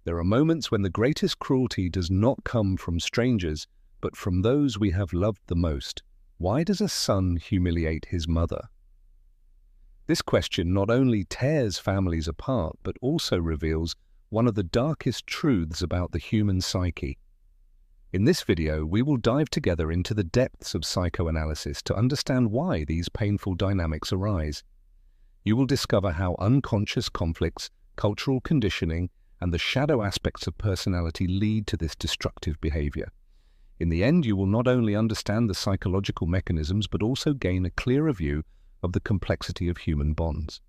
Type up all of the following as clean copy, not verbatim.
There are moments when the greatest cruelty does not come from strangers, but from those we have loved the most. Why does a son humiliate his mother? This question not only tears families apart, but also reveals one of the darkest truths about the human psyche. In this video, we will dive together into the depths of psychoanalysis to understand why these painful dynamics arise. You will discover how unconscious conflicts, cultural conditioning, and the shadow aspects of personality lead to this destructive behavior. In the end, you will not only understand the psychological mechanisms, but also gain a clearer view of the complexity of human bonds.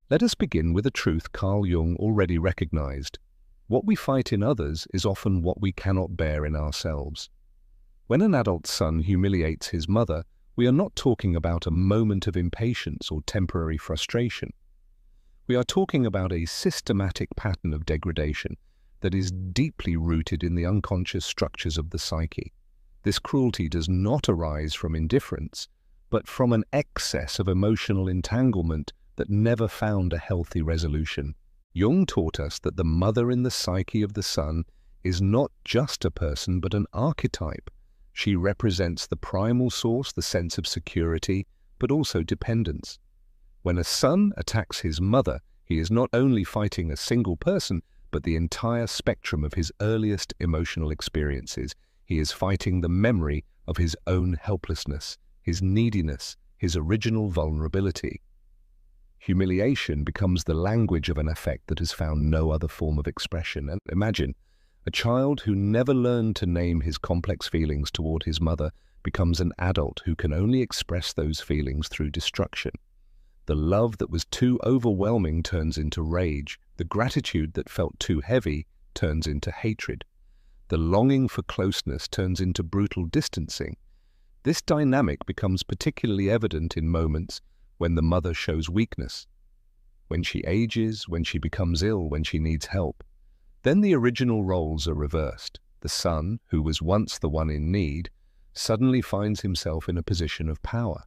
Let us begin with a truth Carl Jung already recognized. What we fight in others is often what we cannot bear in ourselves. When an adult son humiliates his mother, we are not talking about a moment of impatience or temporary frustration. We are talking about a systematic pattern of degradation that is deeply rooted in the unconscious structures of the psyche. This cruelty does not arise from indifference, but from an excess of emotional entanglement that never found a healthy resolution. Jung taught us that the mother in the psyche of the son is not just a person, but an archetype. She represents the primal source, the sense of security, but also dependence. When a son attacks his mother, he is not only fighting a single person, but the entire spectrum of his earliest emotional experiences. He is fighting the memory of his own helplessness, his neediness, his original vulnerability. Humiliation becomes the language of an affect that has found no other form of expression. And imagine, a child who never learned to name his complex feelings toward his mother becomes an adult who can only express those feelings through destruction. The love that was too overwhelming turns into rage. The gratitude that felt too heavy turns into hatred. The longing for closeness turns into brutal distancing. This dynamic becomes particularly evident in moments when the mother shows weakness, when she ages, when she becomes ill, when she needs help. Then the original roles are reversed. The son, who was once the one in need, suddenly finds himself in a position of power.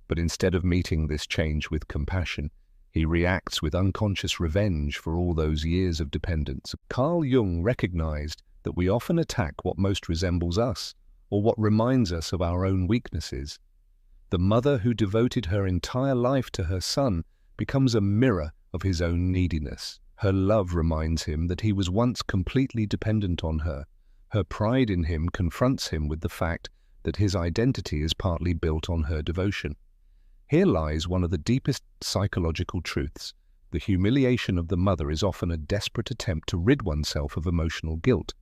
But instead of meeting this change with compassion, he reacts with unconscious revenge for all those years of dependence. Carl Jung recognized that we often attack what most resembles us, or what reminds us of our own weaknesses. The mother who devoted her entire life to her son becomes a mirror of his own neediness. Her love reminds him that he was once completely dependent on her. Her pride in him confronts him with the fact that his identity is partly built on her devotion. Here lies one of the deepest psychological truths. The humiliation of the mother is often a desperate attempt to rid oneself of emotional guilt.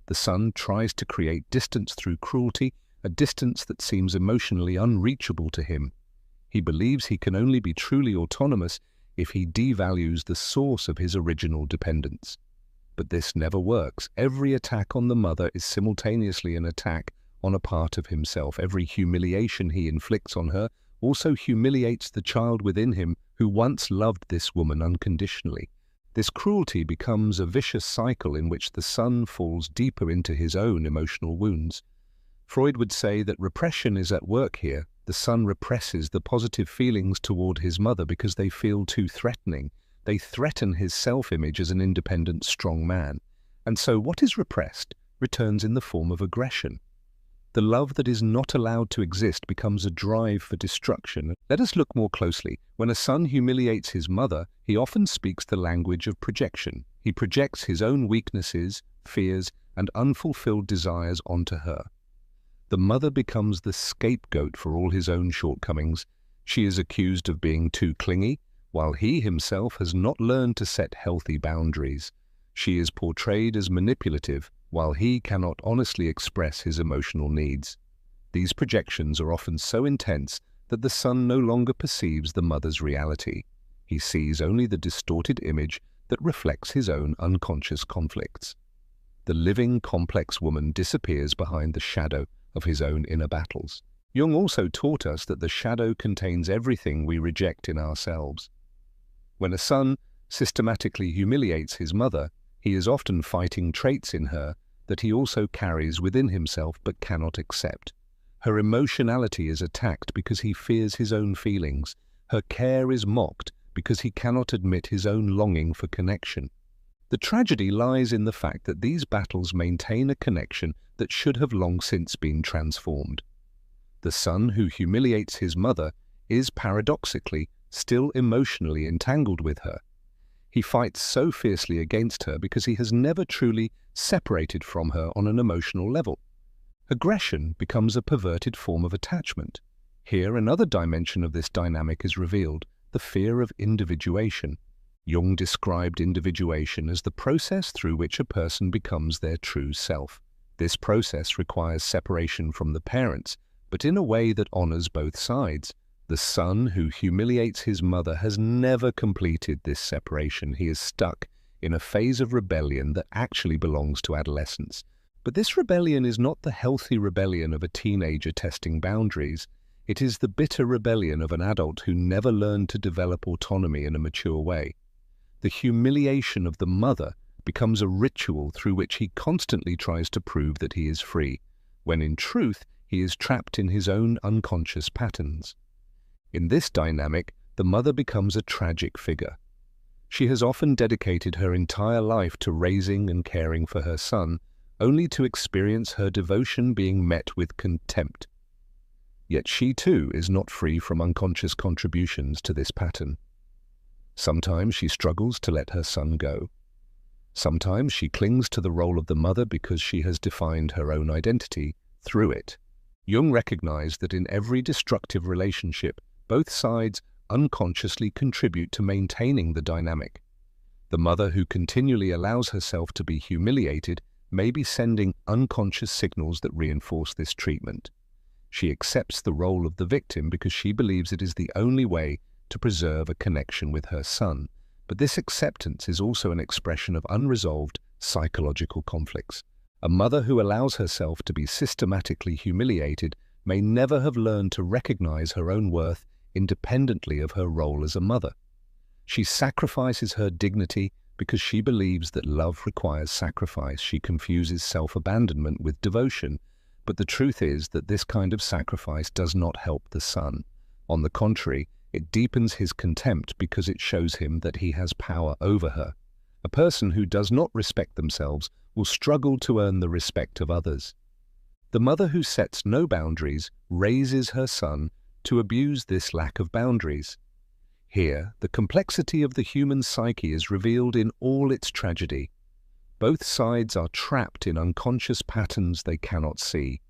The son tries to create distance through cruelty, a distance that seems emotionally unreachable to him. He believes he can only be truly autonomous if he devalues the source of his original dependence. But this never works. Every attack on the mother is simultaneously an attack on a part of himself. Every humiliation he inflicts on her also humiliates the child within him who once loved this woman unconditionally. This cruelty becomes a vicious cycle in which the son falls deeper into his own emotional wounds. Freud would say that repression is at work here. The son represses the positive feelings toward his mother because they feel too threatening. They threaten his self-image as an independent, strong man. And so what is repressed returns in the form of aggression. The love that is not allowed to exist becomes a drive for destruction. Let us look more closely. When a son humiliates his mother, he often speaks the language of projection. He projects his own weaknesses, fears, and unfulfilled desires onto her. The mother becomes the scapegoat for all his own shortcomings. She is accused of being too clingy, while he himself has not learned to set healthy boundaries. She is portrayed as manipulative, while he cannot honestly express his emotional needs. These projections are often so intense that the son no longer perceives the mother's reality. He sees only the distorted image that reflects his own unconscious conflicts. The living, complex woman disappears behind the shadow of his own inner battles. Jung also taught us that the shadow contains everything we reject in ourselves. When a son systematically humiliates his mother, he is often fighting traits in her that he also carries within himself but cannot accept. Her emotionality is attacked because he fears his own feelings. Her care is mocked because he cannot admit his own longing for connection. The tragedy lies in the fact that these battles maintain a connection that should have long since been transformed. The son who humiliates his mother is, paradoxically, still emotionally entangled with her. He fights so fiercely against her because he has never truly separated from her on an emotional level. Aggression becomes a perverted form of attachment. Here, another dimension of this dynamic is revealed, the fear of individuation. Jung described individuation as the process through which a person becomes their true self. This process requires separation from the parents, but in a way that honors both sides. The son who humiliates his mother has never completed this separation. He is stuck in a phase of rebellion that actually belongs to adolescence. But this rebellion is not the healthy rebellion of a teenager testing boundaries. It is the bitter rebellion of an adult who never learned to develop autonomy in a mature way. The humiliation of the mother becomes a ritual through which he constantly tries to prove that he is free, when in truth he is trapped in his own unconscious patterns. In this dynamic, the mother becomes a tragic figure. She has often dedicated her entire life to raising and caring for her son, only to experience her devotion being met with contempt. Yet she too is not free from unconscious contributions to this pattern. Sometimes she struggles to let her son go. Sometimes she clings to the role of the mother because she has defined her own identity through it. Jung recognized that in every destructive relationship, both sides unconsciously contribute to maintaining the dynamic. The mother who continually allows herself to be humiliated may be sending unconscious signals that reinforce this treatment. She accepts the role of the victim because she believes it is the only way to preserve a connection with her son. But this acceptance is also an expression of unresolved psychological conflicts. A mother who allows herself to be systematically humiliated may never have learned to recognize her own worth independently of her role as a mother. She sacrifices her dignity because she believes that love requires sacrifice. She confuses self-abandonment with devotion, but the truth is that this kind of sacrifice does not help the son. On the contrary, it deepens his contempt because it shows him that he has power over her. A person who does not respect themselves will struggle to earn the respect of others. The mother who sets no boundaries raises her son to abuse this lack of boundaries. Here, the complexity of the human psyche is revealed in all its tragedy. Both sides are trapped in unconscious patterns they cannot see.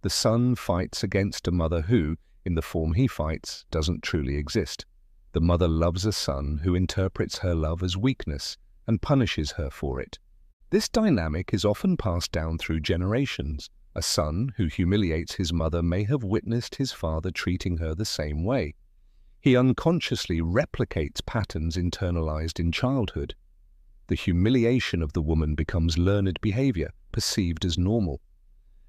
The son fights against a mother who, in the form he fights, doesn't truly exist. The mother loves a son who interprets her love as weakness and punishes her for it. This dynamic is often passed down through generations. A son who humiliates his mother may have witnessed his father treating her the same way. He unconsciously replicates patterns internalized in childhood. The humiliation of the woman becomes learned behavior, perceived as normal.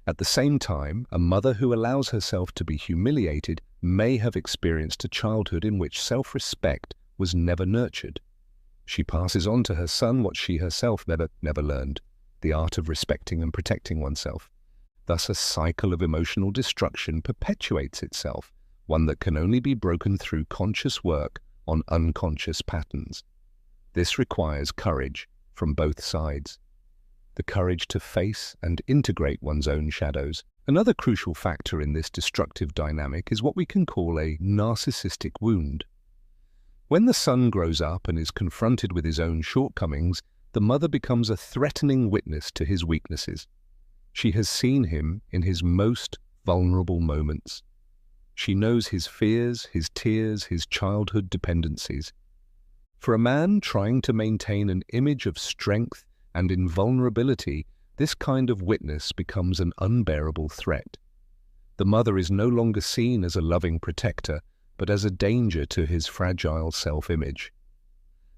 At the same time, a mother who allows herself to be humiliated may have experienced a childhood in which self-respect was never nurtured. She passes on to her son what she herself never learned, the art of respecting and protecting oneself. Thus, a cycle of emotional destruction perpetuates itself, one that can only be broken through conscious work on unconscious patterns. This requires courage from both sides. The courage to face and integrate one's own shadows. Another crucial factor in this destructive dynamic is what we can call a narcissistic wound. When the son grows up and is confronted with his own shortcomings, the mother becomes a threatening witness to his weaknesses. She has seen him in his most vulnerable moments. She knows his fears, his tears, his childhood dependencies. For a man trying to maintain an image of strength and invulnerability, this kind of witness becomes an unbearable threat. The mother is no longer seen as a loving protector, but as a danger to his fragile self-image.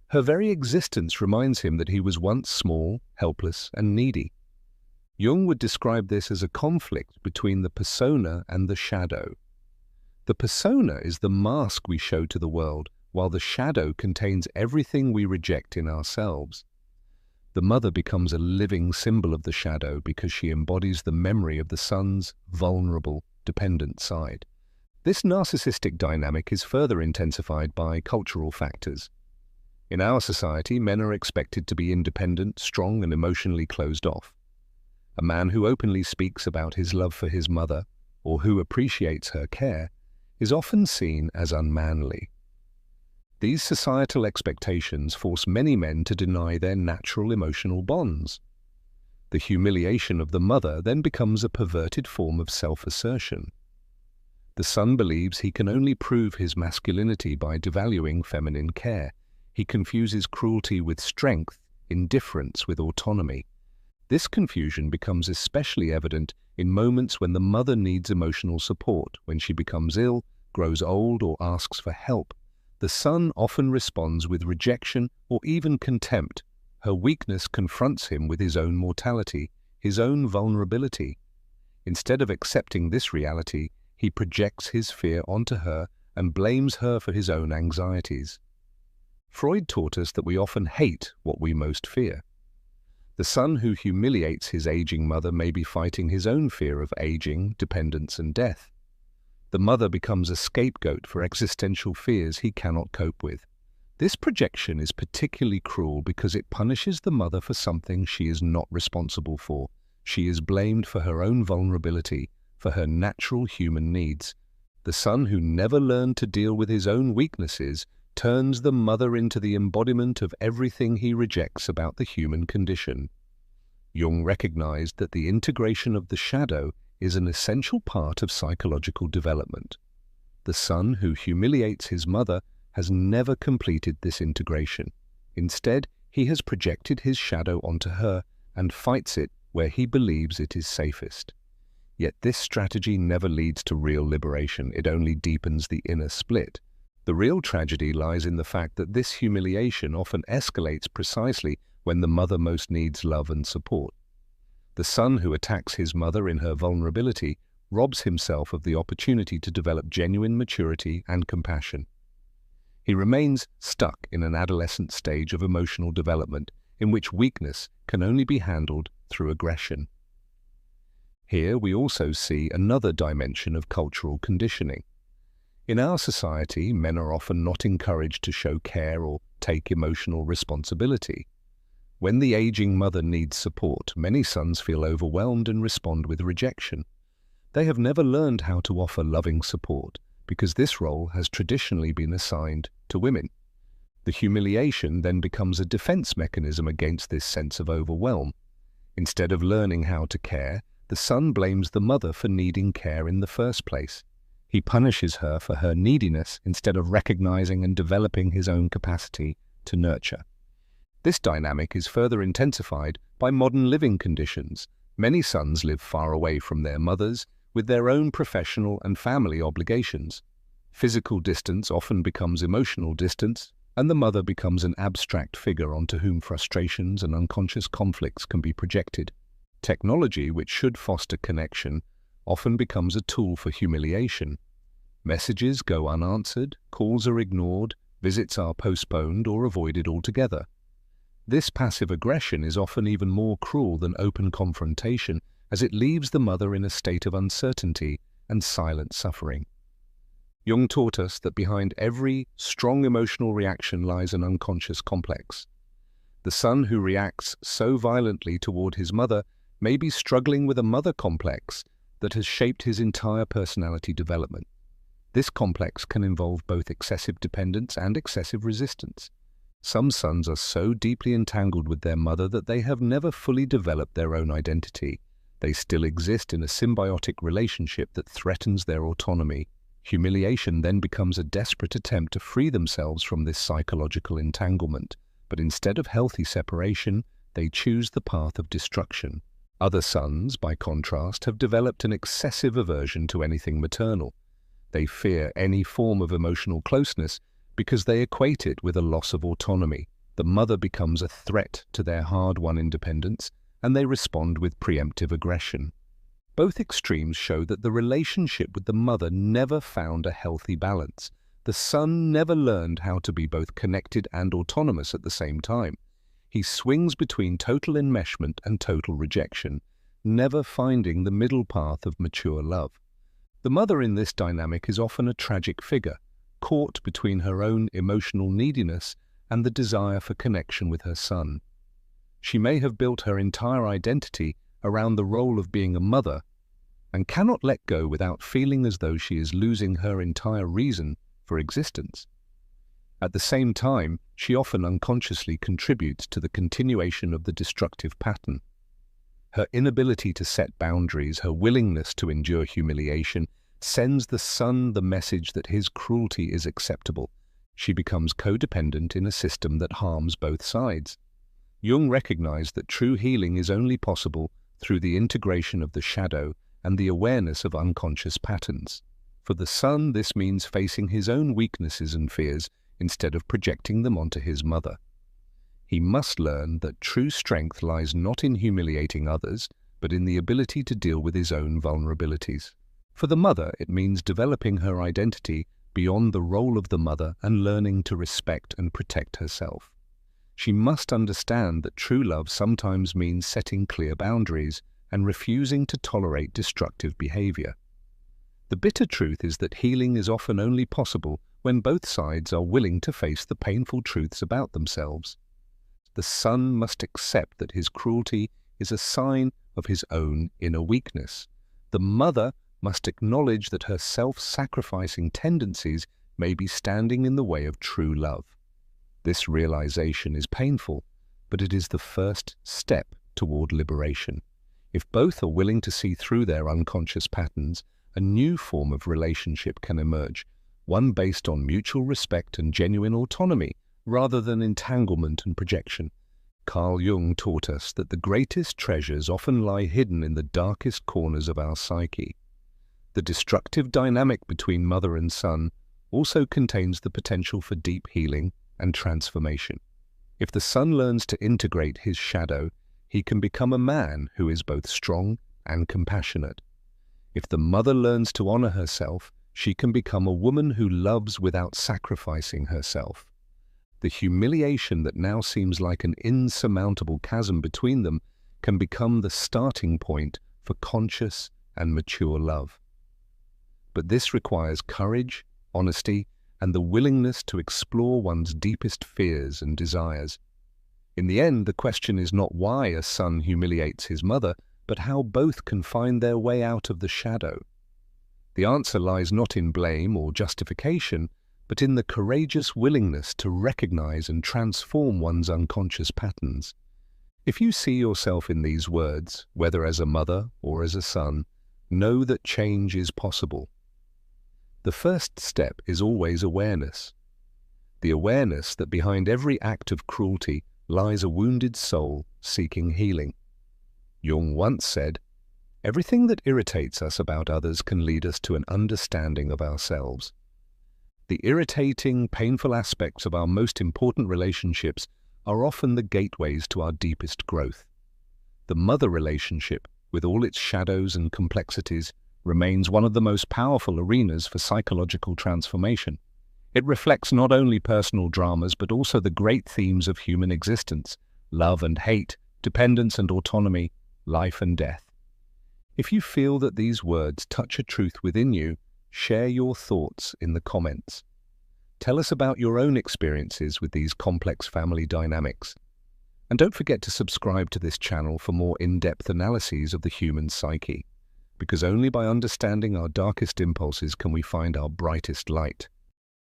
Her very existence reminds him that he was once small, helpless, and needy. Jung would describe this as a conflict between the persona and the shadow. The persona is the mask we show to the world, while the shadow contains everything we reject in ourselves. The mother becomes a living symbol of the shadow because she embodies the memory of the son's vulnerable, dependent side. This narcissistic dynamic is further intensified by cultural factors. In our society, men are expected to be independent, strong, and emotionally closed off. A man who openly speaks about his love for his mother, or who appreciates her care, is often seen as unmanly. These societal expectations force many men to deny their natural emotional bonds. The humiliation of the mother then becomes a perverted form of self-assertion. The son believes he can only prove his masculinity by devaluing feminine care. He confuses cruelty with strength, indifference with autonomy. This confusion becomes especially evident in moments when the mother needs emotional support, when she becomes ill, grows old, or asks for help. The son often responds with rejection or even contempt. Her weakness confronts him with his own mortality, his own vulnerability. Instead of accepting this reality, he projects his fear onto her and blames her for his own anxieties. Freud taught us that we often hate what we most fear. The son who humiliates his aging mother may be fighting his own fear of aging, dependence, and death. The mother becomes a scapegoat for existential fears he cannot cope with. This projection is particularly cruel because it punishes the mother for something she is not responsible for. She is blamed for her own vulnerability, for her natural human needs. The son who never learned to deal with his own weaknesses turns the mother into the embodiment of everything he rejects about the human condition. Jung recognized that the integration of the shadow is an essential part of psychological development. The son who humiliates his mother has never completed this integration. Instead, he has projected his shadow onto her and fights it where he believes it is safest. Yet this strategy never leads to real liberation, it only deepens the inner split. The real tragedy lies in the fact that this humiliation often escalates precisely when the mother most needs love and support. The son who attacks his mother in her vulnerability robs himself of the opportunity to develop genuine maturity and compassion. He remains stuck in an adolescent stage of emotional development in which weakness can only be handled through aggression. Here we also see another dimension of cultural conditioning. In our society, men are often not encouraged to show care or take emotional responsibility. When the aging mother needs support, many sons feel overwhelmed and respond with rejection. They have never learned how to offer loving support because this role has traditionally been assigned to women. The humiliation then becomes a defense mechanism against this sense of overwhelm. Instead of learning how to care, the son blames the mother for needing care in the first place. He punishes her for her neediness instead of recognizing and developing his own capacity to nurture. This dynamic is further intensified by modern living conditions. Many sons live far away from their mothers, with their own professional and family obligations. Physical distance often becomes emotional distance, and the mother becomes an abstract figure onto whom frustrations and unconscious conflicts can be projected. Technology, which should foster connection, often becomes a tool for humiliation. Messages go unanswered, calls are ignored, visits are postponed or avoided altogether. This passive aggression is often even more cruel than open confrontation, as it leaves the mother in a state of uncertainty and silent suffering. Jung taught us that behind every strong emotional reaction lies an unconscious complex. The son who reacts so violently toward his mother may be struggling with a mother complex that has shaped his entire personality development. This complex can involve both excessive dependence and excessive resistance. Some sons are so deeply entangled with their mother that they have never fully developed their own identity. They still exist in a symbiotic relationship that threatens their autonomy. Humiliation then becomes a desperate attempt to free themselves from this psychological entanglement, but instead of healthy separation, they choose the path of destruction. Other sons, by contrast, have developed an excessive aversion to anything maternal. They fear any form of emotional closeness because they equate it with a loss of autonomy. The mother becomes a threat to their hard-won independence, and they respond with preemptive aggression. Both extremes show that the relationship with the mother never found a healthy balance. The son never learned how to be both connected and autonomous at the same time. He swings between total enmeshment and total rejection, never finding the middle path of mature love. The mother in this dynamic is often a tragic figure, caught between her own emotional neediness and the desire for connection with her son. She may have built her entire identity around the role of being a mother and cannot let go without feeling as though she is losing her entire reason for existence. At the same time, she often unconsciously contributes to the continuation of the destructive pattern. Her inability to set boundaries, her willingness to endure humiliation, sends the son the message that his cruelty is acceptable. She becomes codependent in a system that harms both sides. Jung recognized that true healing is only possible through the integration of the shadow and the awareness of unconscious patterns. For the son, this means facing his own weaknesses and fears instead of projecting them onto his mother. He must learn that true strength lies not in humiliating others, but in the ability to deal with his own vulnerabilities. For the mother, it means developing her identity beyond the role of the mother and learning to respect and protect herself. She must understand that true love sometimes means setting clear boundaries and refusing to tolerate destructive behavior. The bitter truth is that healing is often only possible when both sides are willing to face the painful truths about themselves. The son must accept that his cruelty is a sign of his own inner weakness. The mother must acknowledge that her self-sacrificing tendencies may be standing in the way of true love. This realization is painful, but it is the first step toward liberation. If both are willing to see through their unconscious patterns, a new form of relationship can emerge, one based on mutual respect and genuine autonomy, rather than entanglement and projection. Carl Jung taught us that the greatest treasures often lie hidden in the darkest corners of our psyche. The destructive dynamic between mother and son also contains the potential for deep healing and transformation. If the son learns to integrate his shadow, he can become a man who is both strong and compassionate. If the mother learns to honor herself, she can become a woman who loves without sacrificing herself. The humiliation that now seems like an insurmountable chasm between them can become the starting point for conscious and mature love. But this requires courage, honesty, and the willingness to explore one's deepest fears and desires. In the end, the question is not why a son humiliates his mother, but how both can find their way out of the shadow. The answer lies not in blame or justification, but in the courageous willingness to recognize and transform one's unconscious patterns. If you see yourself in these words, whether as a mother or as a son, know that change is possible. The first step is always awareness. The awareness that behind every act of cruelty lies a wounded soul seeking healing. Jung once said, "Everything that irritates us about others can lead us to an understanding of ourselves." The irritating, painful aspects of our most important relationships are often the gateways to our deepest growth. The mother relationship, with all its shadows and complexities, remains one of the most powerful arenas for psychological transformation. It reflects not only personal dramas but also the great themes of human existence: love and hate, dependence and autonomy, life and death. If you feel that these words touch a truth within you, share your thoughts in the comments. Tell us about your own experiences with these complex family dynamics. And don't forget to subscribe to this channel for more in-depth analyses of the human psyche, because only by understanding our darkest impulses can we find our brightest light.